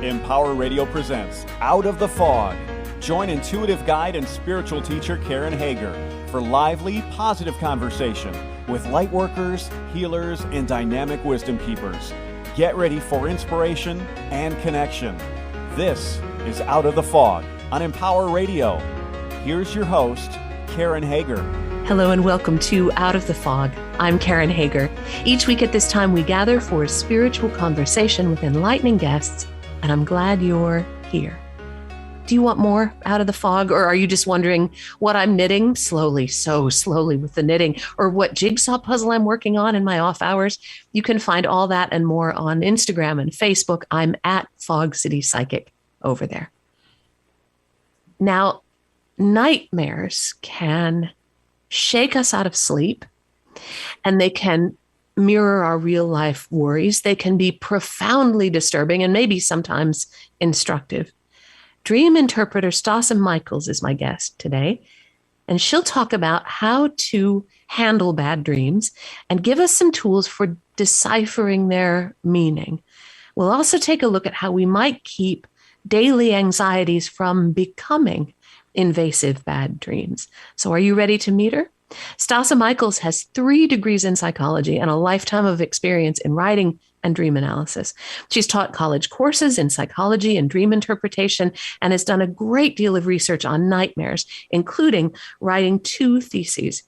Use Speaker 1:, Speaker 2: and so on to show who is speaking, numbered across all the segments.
Speaker 1: Empower Radio presents Out of the Fog. Join intuitive guide and spiritual teacher Karen Hager for lively, positive conversation with lightworkers, healers, and dynamic wisdom keepers. Get ready for inspiration and connection. This is Out of the Fog on Empower Radio. Here's your host, Karen Hager.
Speaker 2: Hello and welcome to Out of the Fog. I'm Karen Hager. Each week at this time, we gather for a spiritual conversation with enlightening guests, and I'm glad you're here. Do you want more Out of the Fog, or are you just wondering what I'm knitting so slowly with the knitting, or what jigsaw puzzle I'm working on in my off hours? You can find all that and more on Instagram and Facebook. I'm at Fog City Psychic over there. Now, nightmares can shake us out of sleep, and they can mirror our real life worries. They can be profoundly disturbing and maybe sometimes instructive. Dream interpreter Stase Michaels is my guest today, and she'll talk about how to handle bad dreams and give us some tools for deciphering their meaning. We'll also take a look at how we might keep daily anxieties from becoming invasive bad dreams. So are you ready to meet her? Stase Michaels has 3 degrees in psychology and a lifetime of experience in writing and dream analysis. She's taught college courses in psychology and dream interpretation and has done a great deal of research on nightmares, including writing 2 theses.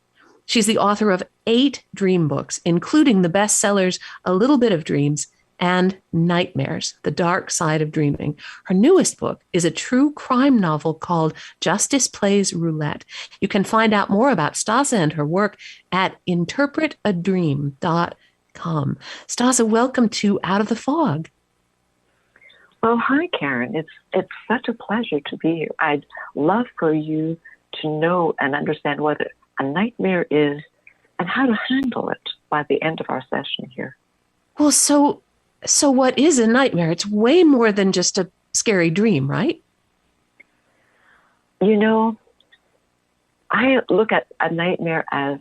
Speaker 2: She's the author of 8 dream books, including the bestsellers A Little Bit of Dreams and Nightmares, The Dark Side of Dreaming. Her newest book is a true crime novel called Justice Plays Roulette. You can find out more about Stase and her work at interpretadream.com. Stase, welcome to Out of the Fog.
Speaker 3: Well, hi, Karen. It's such a pleasure to be here. I'd love for you to know and understand what a nightmare is and how to handle it by the end of our session here.
Speaker 2: Well, so what is a nightmare? It's way more than just a scary dream, right?
Speaker 3: You know, I look at a nightmare as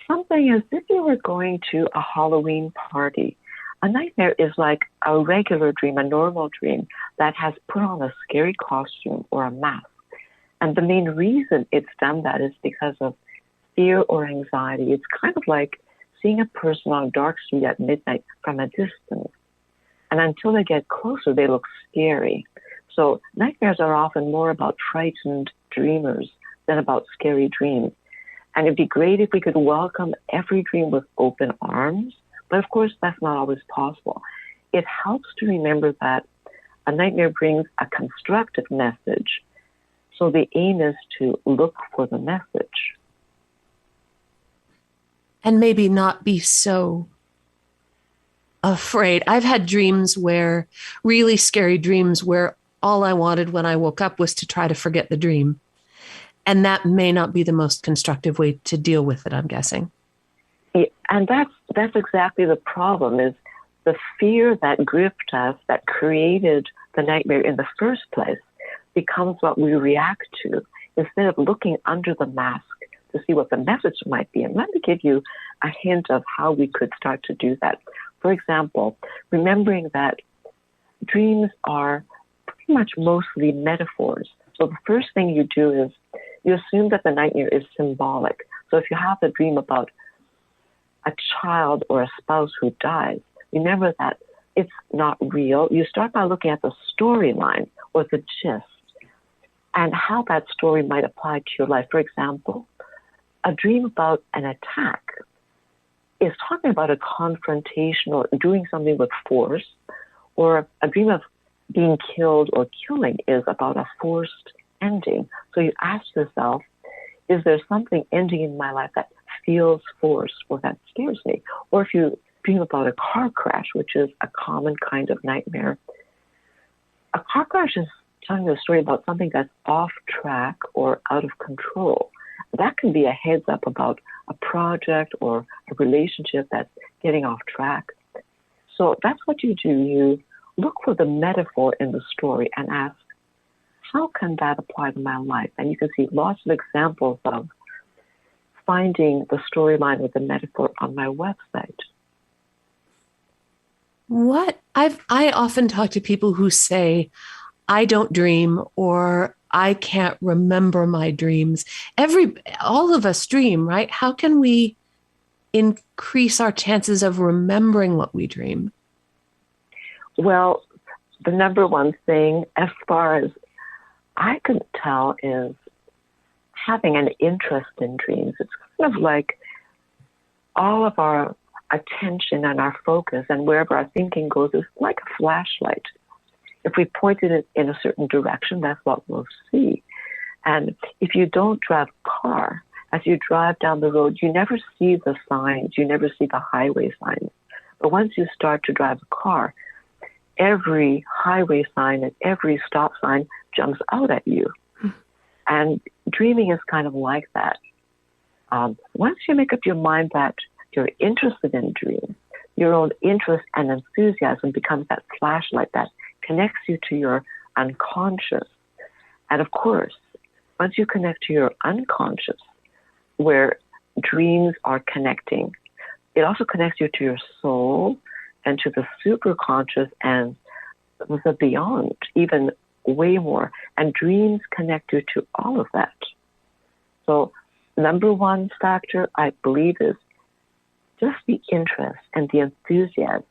Speaker 3: something as if you were going to a Halloween party. A nightmare is like a regular dream, a normal dream that has put on a scary costume or a mask. And the main reason it's done that is because of fear or anxiety. It's kind of like seeing a person on a dark street at midnight from a distance. And until they get closer, they look scary. So nightmares are often more about frightened dreamers than about scary dreams. And it'd be great if we could welcome every dream with open arms. But of course, that's not always possible. It helps to remember that a nightmare brings a constructive message. So the aim is to look for the message.
Speaker 2: And maybe not be so afraid. I've had dreams really scary dreams where all I wanted when I woke up was to try to forget the dream. And that may not be the most constructive way to deal with it, I'm guessing.
Speaker 3: Yeah, and that's exactly the problem, is the fear that gripped us, that created the nightmare in the first place, becomes what we react to instead of looking under the mask to see what the message might be. And let me give you a hint of how we could start to do that. For example, remembering that dreams are pretty much mostly metaphors. So the first thing you do is you assume that the nightmare is symbolic. So if you have a dream about a child or a spouse who dies, remember that it's not real. You start by looking at the storyline or the gist and how that story might apply to your life. For example, a dream about an attack is talking about a confrontation or doing something with force, or a dream of being killed or killing is about a forced ending. So you ask yourself, is there something ending in my life that feels forced or that scares me? Or if you dream about a car crash, which is a common kind of nightmare, a car crash is telling you a story about something that's off track or out of control. That can be a heads up about a project or a relationship that's getting off track. So that's what you do. You look for the metaphor in the story and ask, how can that apply to my life? And you can see lots of examples of finding the storyline with the metaphor on my website.
Speaker 2: I often talk to people who say, I don't dream, or I can't remember my dreams. All of us dream, right? How can we increase our chances of remembering what we dream?
Speaker 3: Well, the number one thing, as far as I can tell, is having an interest in dreams. It's kind of like all of our attention and our focus and wherever our thinking goes is like a flashlight. If we pointed it in a certain direction, that's what we'll see. And if you don't drive a car, as you drive down the road, you never see the signs, you never see the highway signs. But once you start to drive a car, every highway sign and every stop sign jumps out at you. And dreaming is kind of like that. Once you make up your mind that you're interested in dreams, your own interest and enthusiasm becomes that flashlight that connects you to your unconscious. And of course, once you connect to your unconscious, where dreams are connecting, it also connects you to your soul and to the superconscious and the beyond, even way more. And dreams connect you to all of that. So number one factor, I believe, is just the interest and the enthusiasm.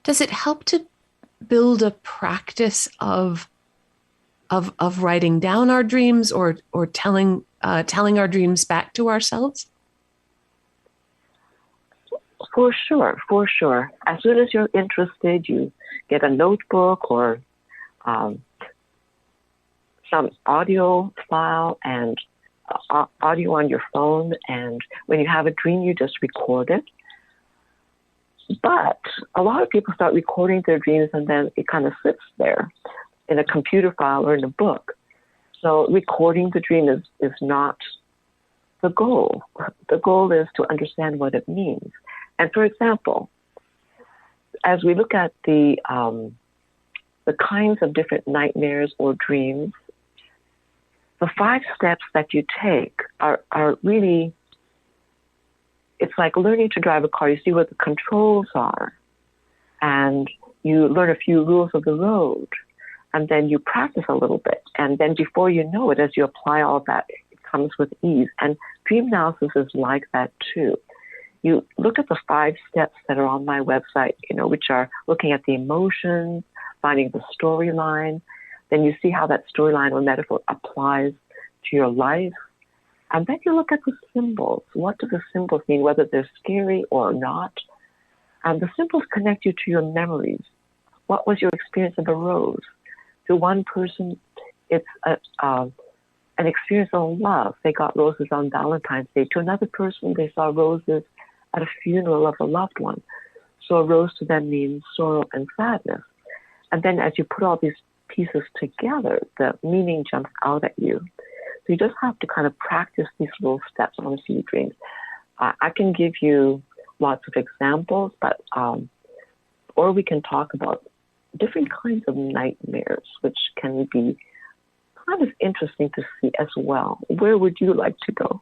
Speaker 2: Does it help to build a practice of writing down our dreams or telling our dreams back to ourselves?
Speaker 3: For sure. As soon as you're interested, you get a notebook or some audio file and audio on your phone. And when you have a dream, you just record it. But a lot of people start recording their dreams and then it kind of sits there in a computer file or in a book. So recording the dream is not the goal. The goal is to understand what it means. And for example, as we look at the kinds of different nightmares or dreams, the 5 steps that you take are really, it's like learning to drive a car. You see what the controls are, and you learn a few rules of the road, and then you practice a little bit. And then before you know it, as you apply all that, it comes with ease. And dream analysis is like that too. You look at the 5 steps that are on my website, which are looking at the emotions, finding the storyline. Then you see how that storyline or metaphor applies to your life. And then you look at the symbols. What do the symbols mean, whether they're scary or not? And the symbols connect you to your memories. What was your experience of a rose? To one person, it's an experience of love. They got roses on Valentine's Day. To another person, they saw roses at a funeral of a loved one. So a rose to them means sorrow and sadness. And then as you put all these pieces together, the meaning jumps out at you. So you just have to kind of practice these little steps on a few dreams. I can give you lots of examples, but or we can talk about different kinds of nightmares, which can be kind of interesting to see as well. Where would you like to go?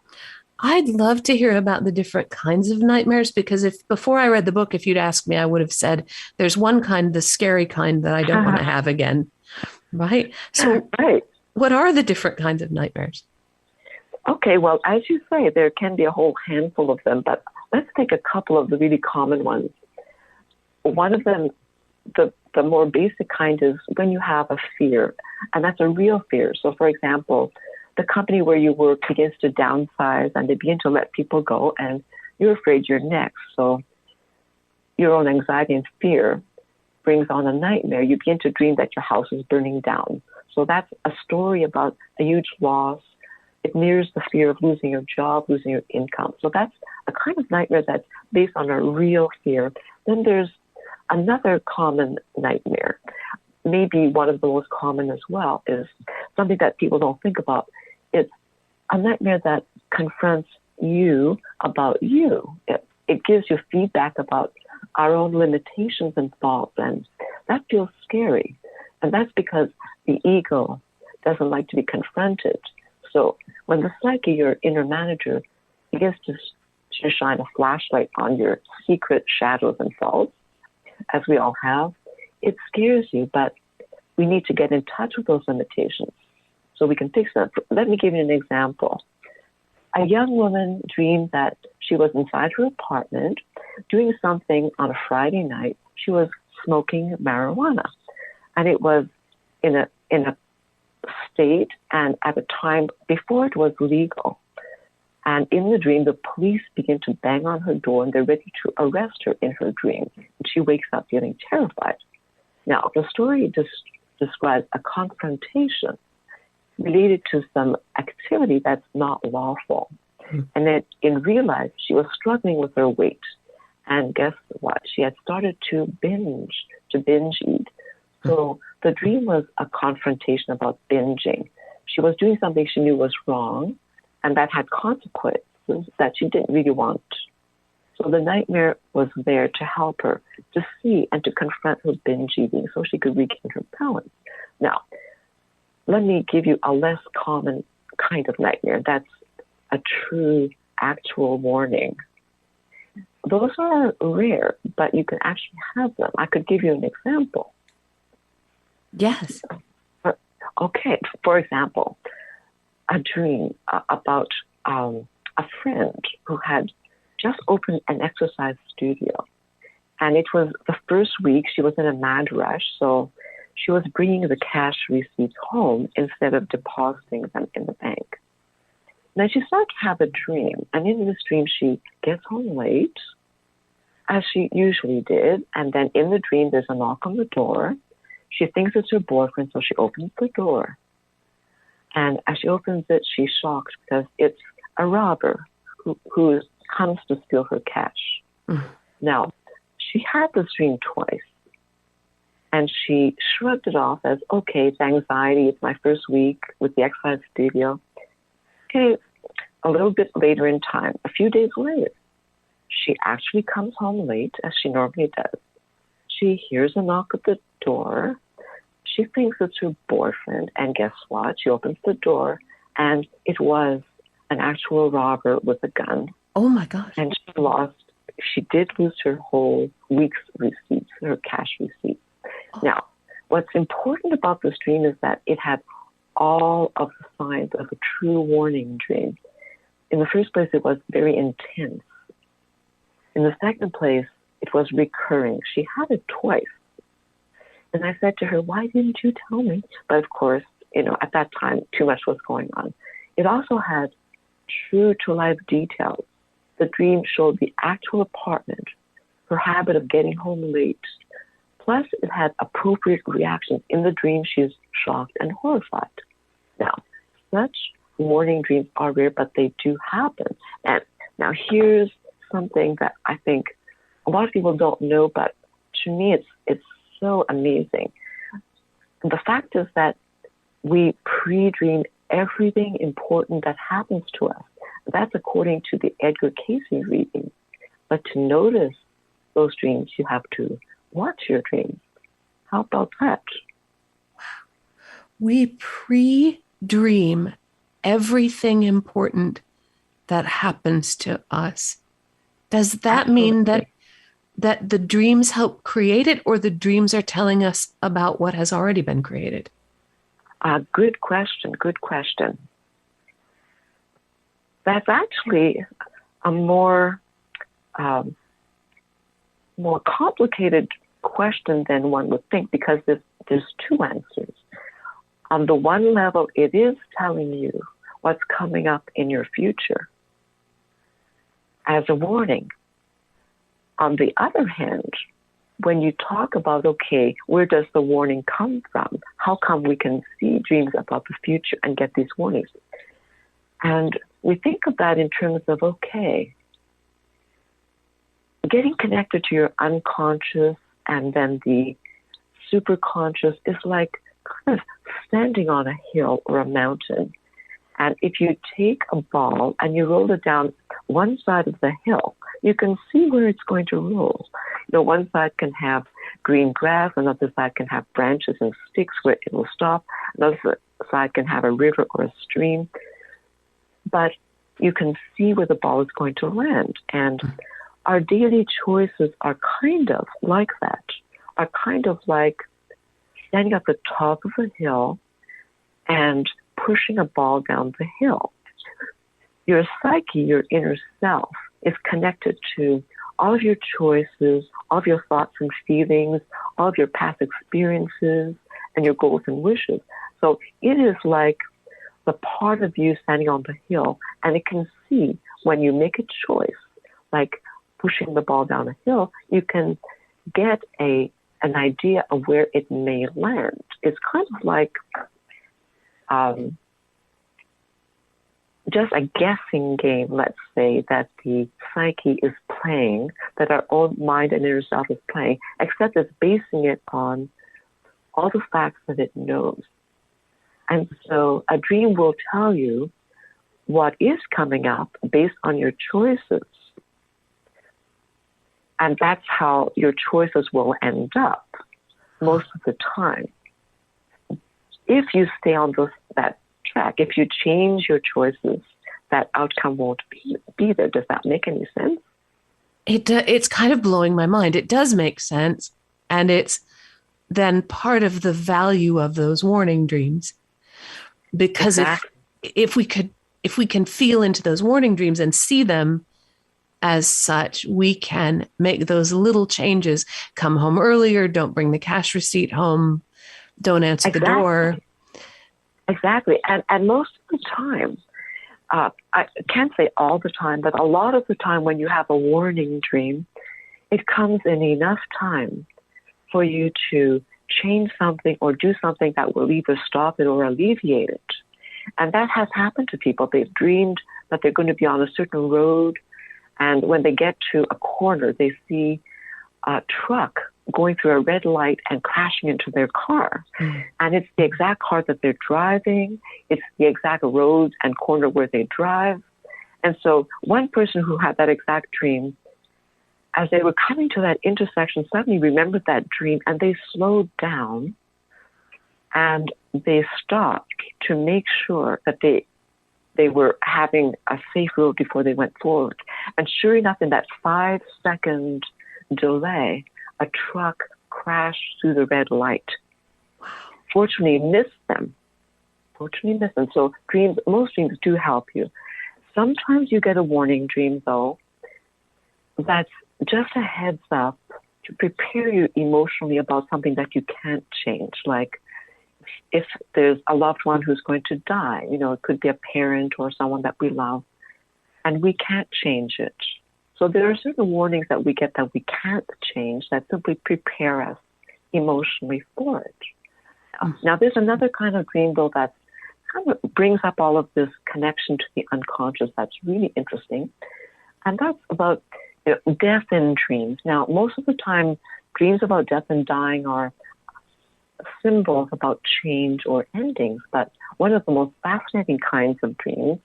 Speaker 2: I'd love to hear about the different kinds of nightmares, because if before I read the book, if you'd asked me, I would have said there's one kind, the scary kind, that I don't want to have again. Right? So
Speaker 3: right.
Speaker 2: What are the different kinds of nightmares?
Speaker 3: Okay, well, as you say, there can be a whole handful of them, but let's take a couple of the really common ones. One of them, the more basic kind, is when you have a fear, and that's a real fear. So, for example, the company where you work begins to downsize and they begin to let people go, and you're afraid you're next. So your own anxiety and fear brings on a nightmare. You begin to dream that your house is burning down. So that's a story about a huge loss. It mirrors the fear of losing your job, losing your income. So that's a kind of nightmare that's based on a real fear. Then there's another common nightmare. Maybe one of the most common as well is something that people don't think about. It's a nightmare that confronts you about you. It gives you feedback about our own limitations and faults, and that feels scary. And that's because the ego doesn't like to be confronted. So when the psyche, your inner manager, begins to to shine a flashlight on your secret shadows and faults, as we all have. It scares you, but we need to get in touch with those limitations so we can fix them. Let me give you an example. A young woman dreamed that she was inside her apartment doing something on a Friday night. She was smoking marijuana, and it was in a state and at a time before it was legal. And in the dream, the police begin to bang on her door, and they're ready to arrest her in her dream. And she wakes up feeling terrified. Now, the story describes a confrontation related to some activity that's not lawful. And then in real life, she was struggling with her weight. And guess what? She had started to binge eat. So the dream was a confrontation about binging. She was doing something she knew was wrong, and that had consequences that she didn't really want. So the nightmare was there to help her to see and to confront her binge eating so she could regain her balance. Now, let me give you a less common kind of nightmare. That's a true, actual warning. Those are rare, but you can actually have them. I could give you an example.
Speaker 2: Yes.
Speaker 3: Okay, for example, a dream about a friend who had just opened an exercise studio. And it was the first week. She was in a mad rush, so she was bringing the cash receipts home instead of depositing them in the bank. Then she started to have a dream, and in this dream, she gets home late, as she usually did, and then in the dream, there's a knock on the door. She thinks it's her boyfriend, so she opens the door. And as she opens it, she's shocked because it's a robber who comes to steal her cash. Now, she had this dream twice, and she shrugged it off as, okay, it's anxiety, it's my first week with the exercise studio. Okay, a little bit later in time, a few days later, she actually comes home late, as she normally does. She hears a knock at the door. She thinks it's her boyfriend, and guess what? She opens the door, and it was an actual robber with a gun.
Speaker 2: Oh, my gosh.
Speaker 3: And she did lose her whole week's receipts, her cash receipts. Oh. Now, what's important about this dream is that it had all of the signs of a true warning dream. In the first place, it was very intense. In the second place, it was recurring. She had it twice. And I said to her, why didn't you tell me? But of course, at that time, too much was going on. It also had true to life details. The dream showed the actual apartment, her habit of getting home late. Plus, it had appropriate reactions. In the dream, she's shocked and horrified. Now, such warning dreams are rare, but they do happen. And now here's something that I think a lot of people don't know, but to me, it's so amazing. The fact is that we pre-dream everything important that happens to us. That's according to the Edgar Cayce reading. But to notice those dreams, you have to watch your dreams. How about that?
Speaker 2: We pre-dream everything important that happens to us. Does that mean that the dreams help create it, or the dreams are telling us about what has already been created?
Speaker 3: Good question. Good question. That's actually a more complicated question than one would think, because there's two answers. On the one level, it is telling you what's coming up in your future as a warning. On the other hand, when you talk about, okay, where does the warning come from? How come we can see dreams about the future and get these warnings? And we think of that in terms of, okay, getting connected to your unconscious and then the superconscious is like kind of standing on a hill or a mountain. And if you take a ball and you roll it down one side of the hill, you can see where it's going to roll. One side can have green grass, another side can have branches and sticks where it will stop, another side can have a river or a stream. But you can see where the ball is going to land. And our daily choices are kind of like that, are kind of like standing at the top of a hill and pushing a ball down the hill. Your psyche, your inner self, is connected to all of your choices, all of your thoughts and feelings, all of your past experiences, and your goals and wishes. So it is like the part of you standing on the hill, and it can see when you make a choice, like pushing the ball down a hill, you can get an idea of where it may land. It's kind of like just a guessing game, let's say, that the psyche is playing, that our own mind and inner self is playing, except it's basing it on all the facts that it knows. And so a dream will tell you what is coming up based on your choices. And that's how your choices will end up most of the time. If you stay on that track, if you change your choices, that outcome won't be there. Does that make any sense?
Speaker 2: It's kind of blowing my mind. It does make sense. And it's then part of the value of those warning dreams. Because
Speaker 3: exactly.
Speaker 2: if we can feel into those warning dreams and see them as such, we can make those little changes. Come home earlier, don't bring the cash receipt home, don't answer the door.
Speaker 3: Exactly. And most of the time, I can't say all the time, but a lot of the time when you have a warning dream, it comes in enough time for you to change something or do something that will either stop it or alleviate it. And that has happened to people. They've dreamed that they're going to be on a certain road, and when they get to a corner, they see a truck going through a red light and crashing into their car. And it's the exact car that they're driving. It's the exact road and corner where they drive. And so one person who had that exact dream, as they were coming to that intersection, suddenly remembered that dream, and they slowed down and they stopped to make sure that they were having a safe road before they went forward. And sure enough, in that 5-second delay, a truck crashed through the red light.
Speaker 2: Wow.
Speaker 3: Fortunately, missed them. So most dreams do help you. Sometimes you get a warning dream, though, that's just a heads up to prepare you emotionally about something that you can't change. Like if there's a loved one who's going to die, it could be a parent or someone that we love, and we can't change it. So there are certain warnings that we get that we can't change that simply prepare us emotionally for it. Now, there's another kind of dream, though, that kind of brings up all of this connection to the unconscious that's really interesting. And that's about death in dreams. Now, most of the time, dreams about death and dying are symbols about change or endings. But one of the most fascinating kinds of dreams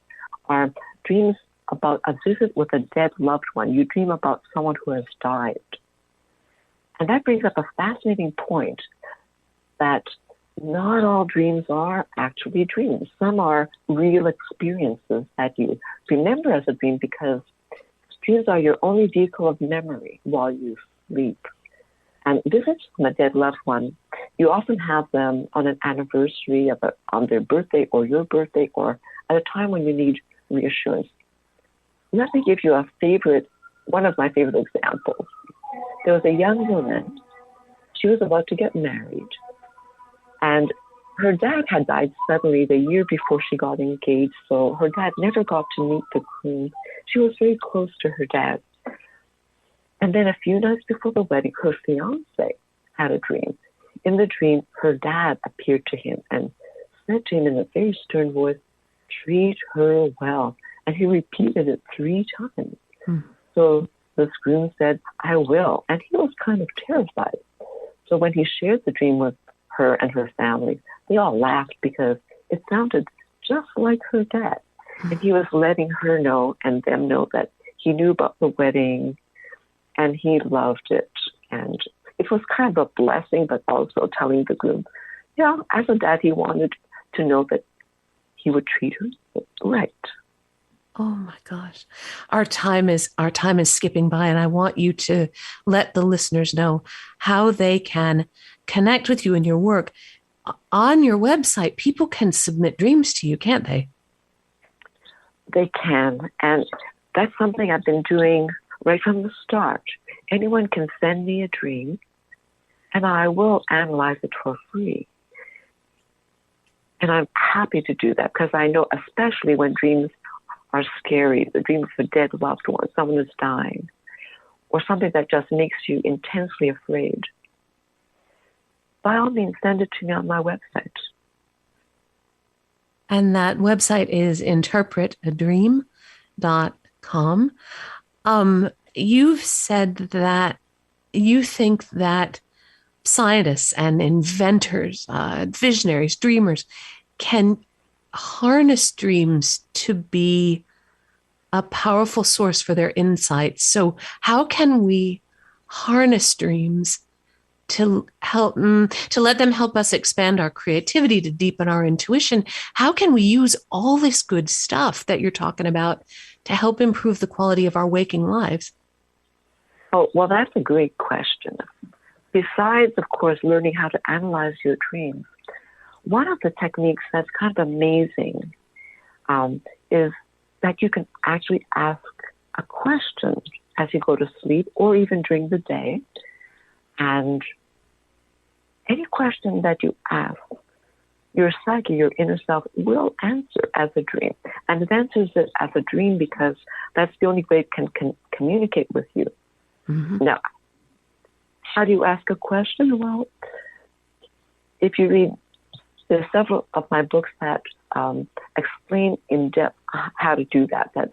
Speaker 3: are dreams about a visit with a dead loved one. You dream about someone who has died. And that brings up a fascinating point that not all dreams are actually dreams. Some are real experiences that you remember as a dream, because dreams are your only vehicle of memory while you sleep. And visits from a dead loved one, you often have them on an anniversary, on their birthday or your birthday, or at a time when you need reassurance. Let me give you one of my favorite examples. There was a young woman. She was about to get married, and her dad had died suddenly the year before she got engaged, so her dad never got to meet the groom. She was very close to her dad. And then a few nights before the wedding, her fiancé had a dream. In the dream, her dad appeared to him and said to him in a very stern voice, "Treat her well." And he repeated it 3 times. So this groom said, "I will." And he was kind of terrified. So when he shared the dream with her and her family, they all laughed because it sounded just like her dad. And he was letting her know and them know that he knew about the wedding and he loved it. And it was kind of a blessing, but also telling the groom, as a dad, he wanted to know that he would treat her right.
Speaker 2: Oh my gosh. Our time is skipping by, and I want you to let the listeners know how they can connect with you in your work. On your website, people can submit dreams to you, can't they?
Speaker 3: They can. And that's something I've been doing right from the start. Anyone can send me a dream, and I will analyze it for free. And I'm happy to do that because I know, especially when dreams are scary, the dream of a dead loved one, someone is dying, or something that just makes you intensely afraid, by all means, send it to me on my website.
Speaker 2: And that website is interpretadream.com. You've said that you think that scientists and inventors, visionaries, dreamers can harness dreams to be a powerful source for their insights. So how can we harness dreams to let them help us expand our creativity, to deepen our intuition? How can we use all this good stuff that you're talking about to help improve the quality of our waking lives?
Speaker 3: Oh, well, that's a great question. Besides, of course, learning how to analyze your dreams, one of the techniques that's kind of amazing is that you can actually ask a question as you go to sleep or even during the day. And any question that you ask, your psyche, your inner self, will answer as a dream. And it answers it as a dream because that's the only way it can communicate with you. Mm-hmm. Now, how do you ask a question? Well, if you read, there's several of my books that explain in depth how to do that. That's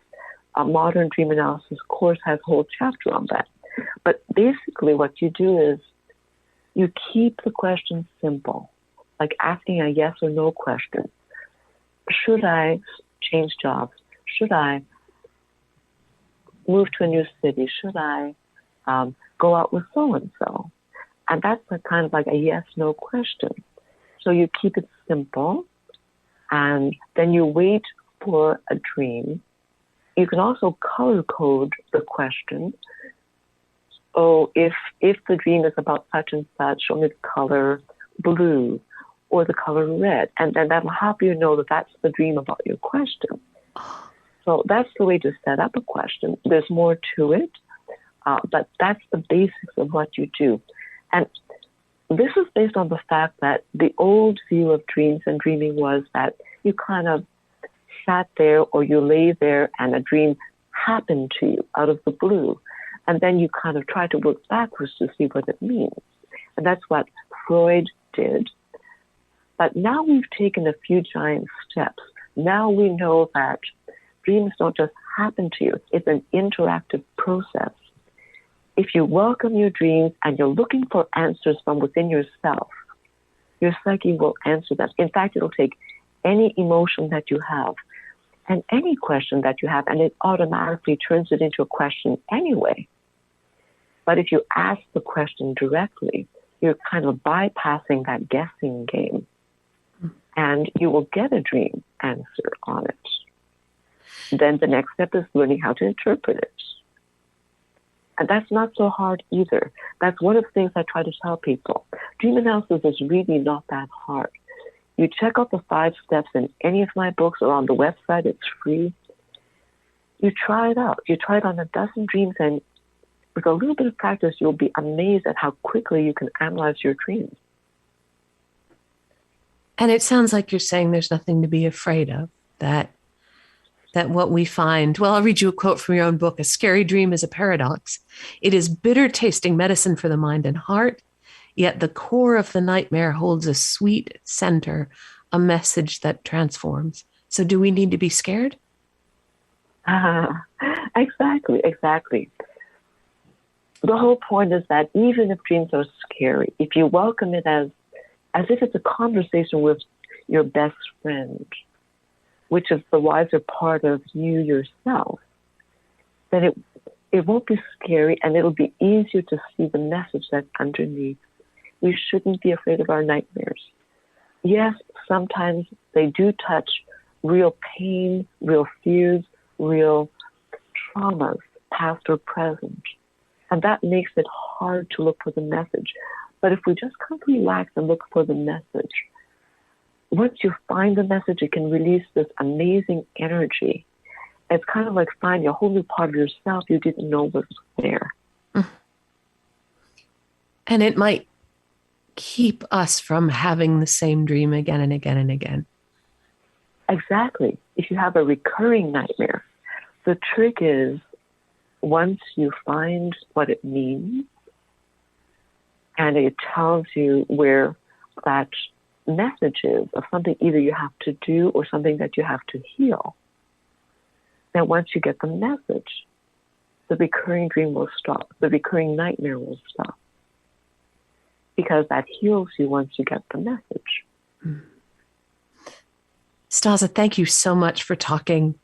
Speaker 3: a modern dream analysis course has a whole chapter on that. But basically what you do is you keep the question simple, like asking a yes or no question. Should I change jobs? Should I move to a new city? Should I go out with so-and-so? And that's kind of like a yes-no question. So you keep it simple, and then you wait for a dream. You can also color code the question. Oh, if the dream is about such and such, show me the color blue or the color red. And then that'll help you know that that's the dream about your question. So that's the way to set up a question. There's more to it, but that's the basics of what you do. And this is based on the fact that the old view of dreams and dreaming was that you kind of sat there or you lay there and a dream happened to you out of the blue. And then you kind of try to work backwards to see what it means. And that's what Freud did. But now we've taken a few giant steps. Now we know that dreams don't just happen to you. It's an interactive process. If you welcome your dreams and you're looking for answers from within yourself, your psyche will answer them. In fact, it'll take any emotion that you have and any question that you have, and it automatically turns it into a question anyway. But if you ask the question directly, you're kind of bypassing that guessing game, and you will get a dream answer on it. Then the next step is learning how to interpret it. And that's not so hard either. That's one of the things I try to tell people. Dream analysis is really not that hard. You check out the 5 steps in any of my books or on the website. It's free. You try it out. You try it on a dozen dreams, and with a little bit of practice, you'll be amazed at how quickly you can analyze your dreams.
Speaker 2: And it sounds like you're saying there's nothing to be afraid of, that what we find, well, I'll read you a quote from your own book. A scary dream is a paradox. It is bitter tasting medicine for the mind and heart, yet the core of the nightmare holds a sweet center, a message that transforms. So do we need to be scared?
Speaker 3: Exactly. The whole point is that even if dreams are scary, if you welcome it as if it's a conversation with your best friend, which is the wiser part of you yourself, then it won't be scary, and it'll be easier to see the message that's underneath. We shouldn't be afraid of our nightmares. Yes, sometimes they do touch real pain, real fears, real traumas, past or present. And that makes it hard to look for the message. But if we just kind of relax and look for the message, once you find the message, it can release this amazing energy. It's kind of like finding a whole new part of yourself you didn't know was there.
Speaker 2: And it might keep us from having the same dream again and again and again.
Speaker 3: Exactly. If you have a recurring nightmare, the trick is once you find what it means and it tells you where that message is of something either you have to do or something that you have to heal, then once you get the message, the recurring dream will stop. The recurring nightmare will stop. Because that heals you once you get the message.
Speaker 2: Stase, thank you so much for talking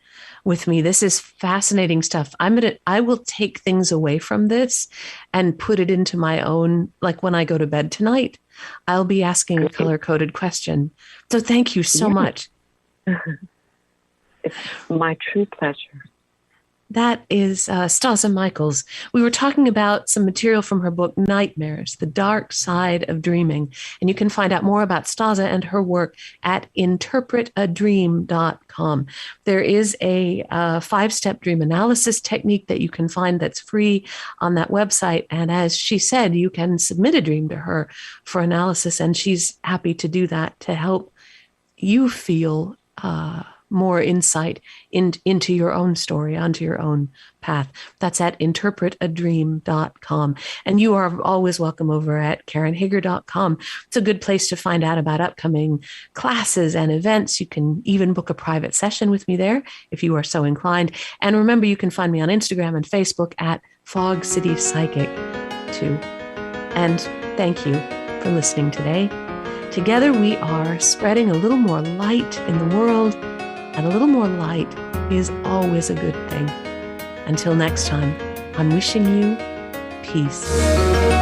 Speaker 2: with me. This is fascinating stuff. I will take things away from this and put it into my own, like when I go to bed tonight, I'll be asking a color-coded question. So thank you so much.
Speaker 3: It's my true pleasure.
Speaker 2: That is Stase Michaels. We were talking about some material from her book, Nightmares, The Dark Side of Dreaming. And you can find out more about Stase and her work at interpretadream.com. There is a 5-step dream analysis technique that you can find that's free on that website. And as she said, you can submit a dream to her for analysis, and she's happy to do that to help you feel more insight into your own story, onto your own path. That's at interpretadream.com. And you are always welcome over at KarenHager.com. It's a good place to find out about upcoming classes and events. You can even book a private session with me there if you are so inclined. And remember, you can find me on Instagram and Facebook at Fog City Psychic too. And thank you for listening today. Together we are spreading a little more light in the world, and a little more light is always a good thing. Until next time, I'm wishing you peace.